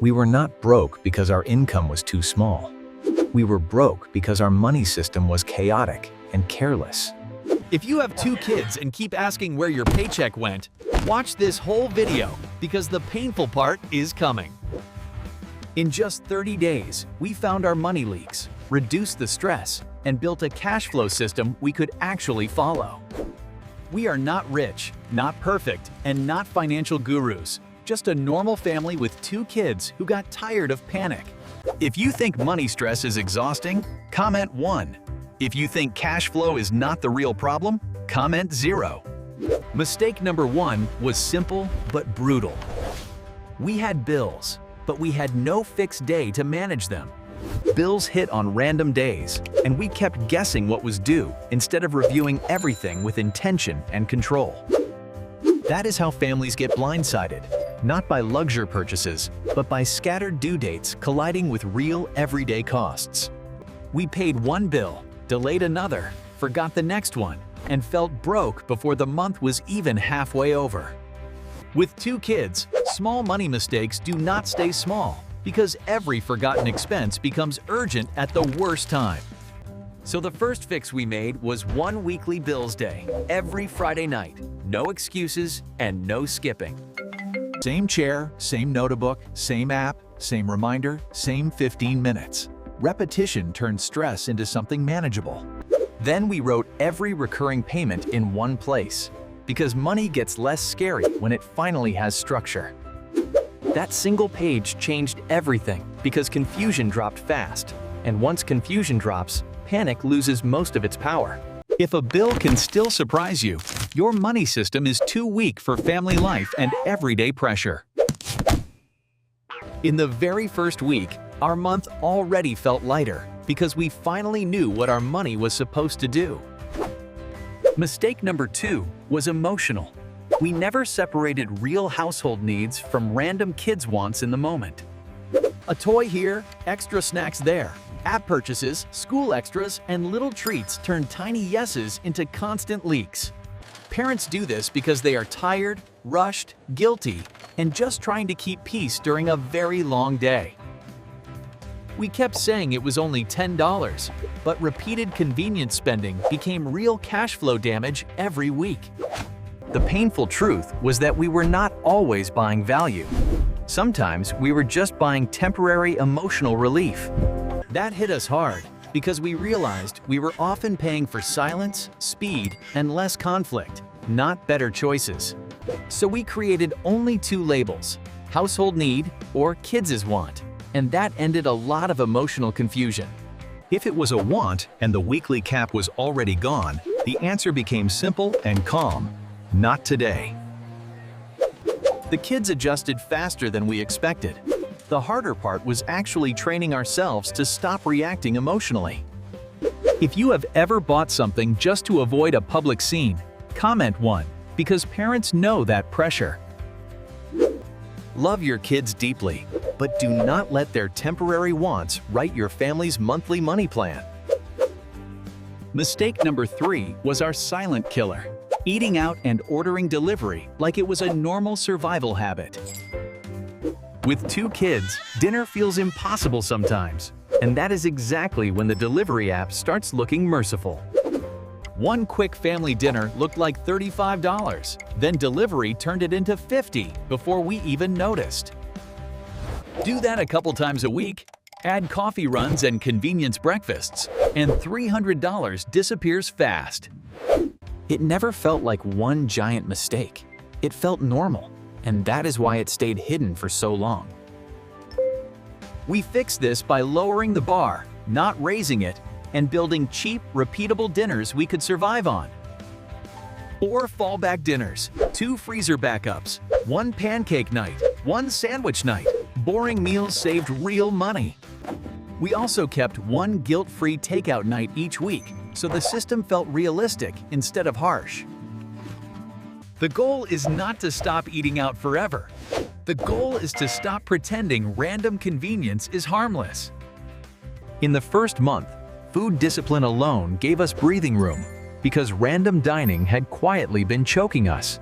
We were not broke because our income was too small. We were broke because our money system was chaotic and careless. If you have 2 kids and keep asking where your paycheck went, watch this whole video because the painful part is coming. In just 30 days, we found our money leaks, reduced the stress, and built a cash flow system we could actually follow. We are not rich, not perfect, and not financial gurus, just a normal family with 2 kids who got tired of panic. If you think money stress is exhausting, comment 1. If you think cash flow is not the real problem, comment 0. Mistake number 1 was simple but brutal. We had bills, but we had no fixed day to manage them. Bills hit on random days, and we kept guessing what was due instead of reviewing everything with intention and control. That is how families get blindsided, not by luxury purchases, but by scattered due dates colliding with real everyday costs. We paid one bill, delayed another, forgot the next one, and felt broke before the month was even halfway over. With 2 kids, small money mistakes do not stay small because every forgotten expense becomes urgent at the worst time. So the first fix we made was 1 weekly bills day, every Friday night. No excuses and no skipping. Same chair, same notebook, same app, same reminder, same 15 minutes. Repetition turned stress into something manageable. Then we wrote every recurring payment in one place, because money gets less scary when it finally has structure. That single page changed everything because confusion dropped fast, and once confusion drops, panic loses most of its power. If a bill can still surprise you, your money system is too weak for family life and everyday pressure. In the very first week, our month already felt lighter because we finally knew what our money was supposed to do. Mistake number 2 was emotional. We never separated real household needs from random kids' wants in the moment. A toy here, extra snacks there. App purchases, school extras, and little treats turn tiny yeses into constant leaks. Parents do this because they are tired, rushed, guilty, and just trying to keep peace during a very long day. We kept saying it was only $10, but repeated convenience spending became real cash flow damage every week. The painful truth was that we were not always buying value. Sometimes we were just buying temporary emotional relief. That hit us hard because we realized we were often paying for silence, speed, and less conflict, not better choices. So we created only 2 labels: household need or kids' want. And that ended a lot of emotional confusion. If it was a want and the weekly cap was already gone, the answer became simple and calm: not today. The kids adjusted faster than we expected. The harder part was actually training ourselves to stop reacting emotionally. If you have ever bought something just to avoid a public scene, comment 1, because parents know that pressure. Love your kids deeply, but do not let their temporary wants write your family's monthly money plan. Mistake number 3 was our silent killer: eating out and ordering delivery like it was a normal survival habit. With 2 kids, dinner feels impossible sometimes, and that is exactly when the delivery app starts looking merciful. One quick family dinner looked like $35, then delivery turned it into $50 before we even noticed. Do that a couple times a week, add coffee runs and convenience breakfasts, and $300 disappears fast. It never felt like one giant mistake. It felt normal, and that is why it stayed hidden for so long. We fixed this by lowering the bar, not raising it, and building cheap, repeatable dinners we could survive on. 4 fallback dinners, 2 freezer backups, 1 pancake night, 1 sandwich night. Boring meals saved real money. We also kept 1 guilt-free takeout night each week, so the system felt realistic instead of harsh. The goal is not to stop eating out forever. The goal is to stop pretending random convenience is harmless. In the first month, food discipline alone gave us breathing room because random dining had quietly been choking us.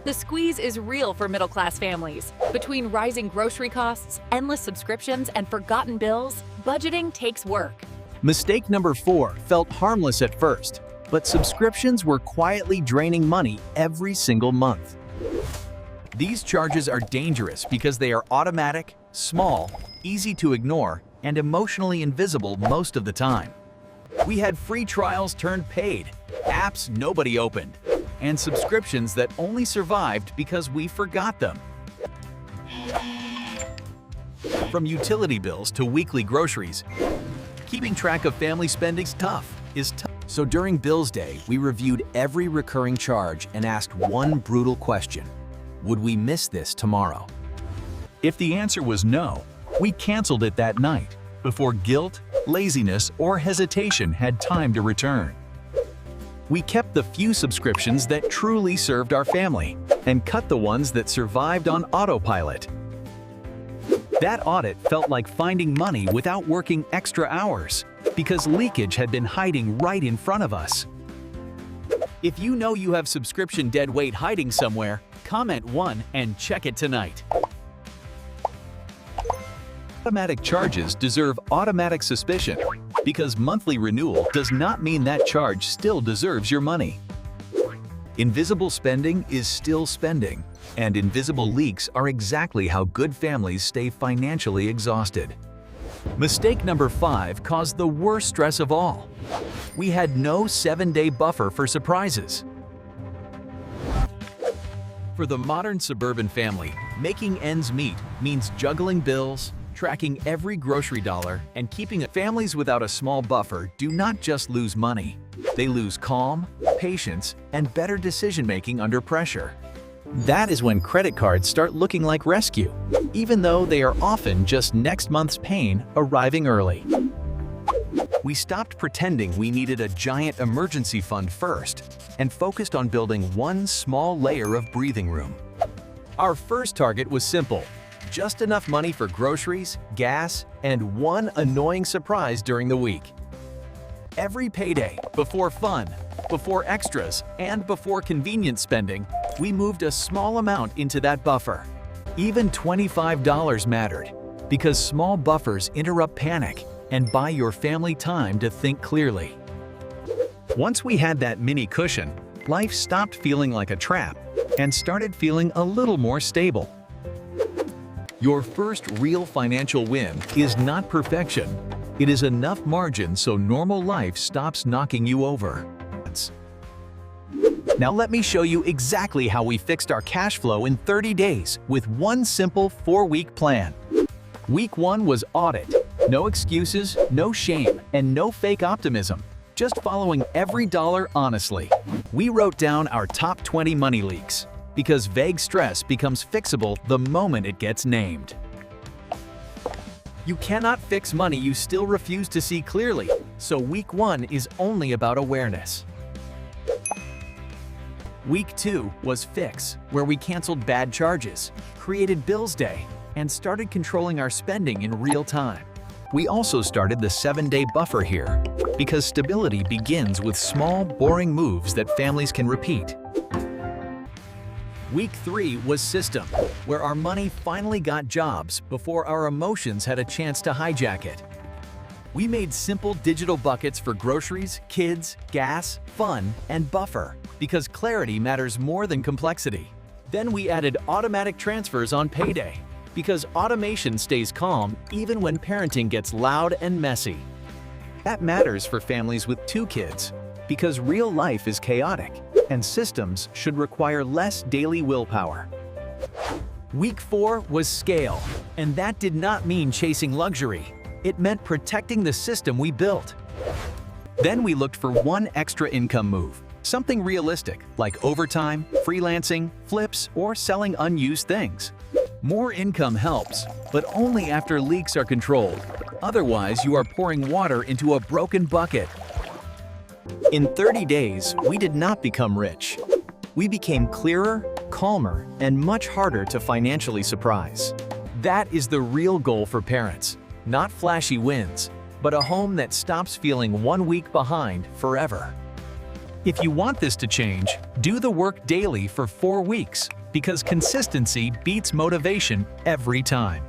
The squeeze is real for middle-class families. Between rising grocery costs, endless subscriptions, and forgotten bills, budgeting takes work. Mistake number 4 felt harmless at first, but subscriptions were quietly draining money every single month. These charges are dangerous because they are automatic, small, easy to ignore, and emotionally invisible most of the time. We had free trials turned paid, apps nobody opened, and subscriptions that only survived because we forgot them. From utility bills to weekly groceries, keeping track of family spending is tough. So during Bills Day, we reviewed every recurring charge and asked one brutal question: would we miss this tomorrow? If the answer was no, we canceled it that night, before guilt, laziness, or hesitation had time to return. We kept the few subscriptions that truly served our family and cut the ones that survived on autopilot. That audit felt like finding money without working extra hours, because leakage had been hiding right in front of us. If you know you have subscription dead weight hiding somewhere, comment 1 and check it tonight. Automatic charges deserve automatic suspicion, because monthly renewal does not mean that charge still deserves your money. Invisible spending is still spending, and invisible leaks are exactly how good families stay financially exhausted. Mistake number 5 caused the worst stress of all. We had no 7-day buffer for surprises. For the modern suburban family, making ends meet means juggling bills, tracking every grocery dollar, and keeping it. Families without a small buffer do not just lose money. They lose calm, patience, and better decision-making under pressure. That is when credit cards start looking like rescue, even though they are often just next month's pain arriving early. We stopped pretending we needed a giant emergency fund first and focused on building one small layer of breathing room. Our first target was simple: just enough money for groceries, gas, and one annoying surprise during the week. Every payday, before fun, before extras, and before convenience spending, we moved a small amount into that buffer. Even $25 mattered, because small buffers interrupt panic and buy your family time to think clearly. Once we had that mini cushion, life stopped feeling like a trap and started feeling a little more stable. Your first real financial win is not perfection. It is enough margin so normal life stops knocking you over. Now let me show you exactly how we fixed our cash flow in 30 days with one simple 4-week plan. Week 1 was audit. No excuses, no shame, and no fake optimism. Just following every dollar honestly. We wrote down our top 20 money leaks, because vague stress becomes fixable the moment it gets named. You cannot fix money you still refuse to see clearly, so week 1 is only about awareness. Week 2 was fix, where we canceled bad charges, created Bills Day, and started controlling our spending in real time. We also started the 7-day buffer here, because stability begins with small, boring moves that families can repeat. Week 3 was system, where our money finally got jobs before our emotions had a chance to hijack it. We made simple digital buckets for groceries, kids, gas, fun, and buffer, because clarity matters more than complexity. Then we added automatic transfers on payday, because automation stays calm even when parenting gets loud and messy. That matters for families with 2 kids, because real life is chaotic, and systems should require less daily willpower. Week 4 was scale, and that did not mean chasing luxury. It meant protecting the system we built. Then we looked for one extra income move, something realistic, like overtime, freelancing, flips, or selling unused things. More income helps, but only after leaks are controlled. Otherwise, you are pouring water into a broken bucket. In 30 days, we did not become rich. We became clearer, calmer, and much harder to financially surprise. That is the real goal for parents, not flashy wins, but a home that stops feeling 1 week behind forever. If you want this to change, do the work daily for 4 weeks, because consistency beats motivation every time.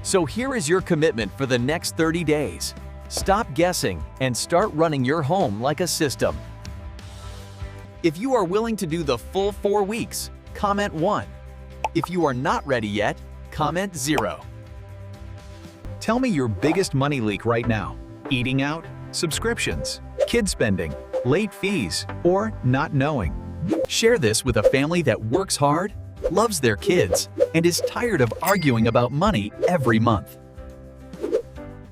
So here is your commitment for the next 30 days. Stop guessing and start running your home like a system. If you are willing to do the full 4 weeks, comment 1. If you are not ready yet, comment 0. Tell me your biggest money leak right now. Eating out, subscriptions, kid spending, late fees, or not knowing. Share this with a family that works hard, loves their kids, and is tired of arguing about money every month.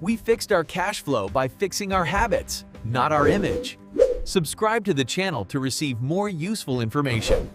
We fixed our cash flow by fixing our habits, not our image. Subscribe to the channel to receive more useful information.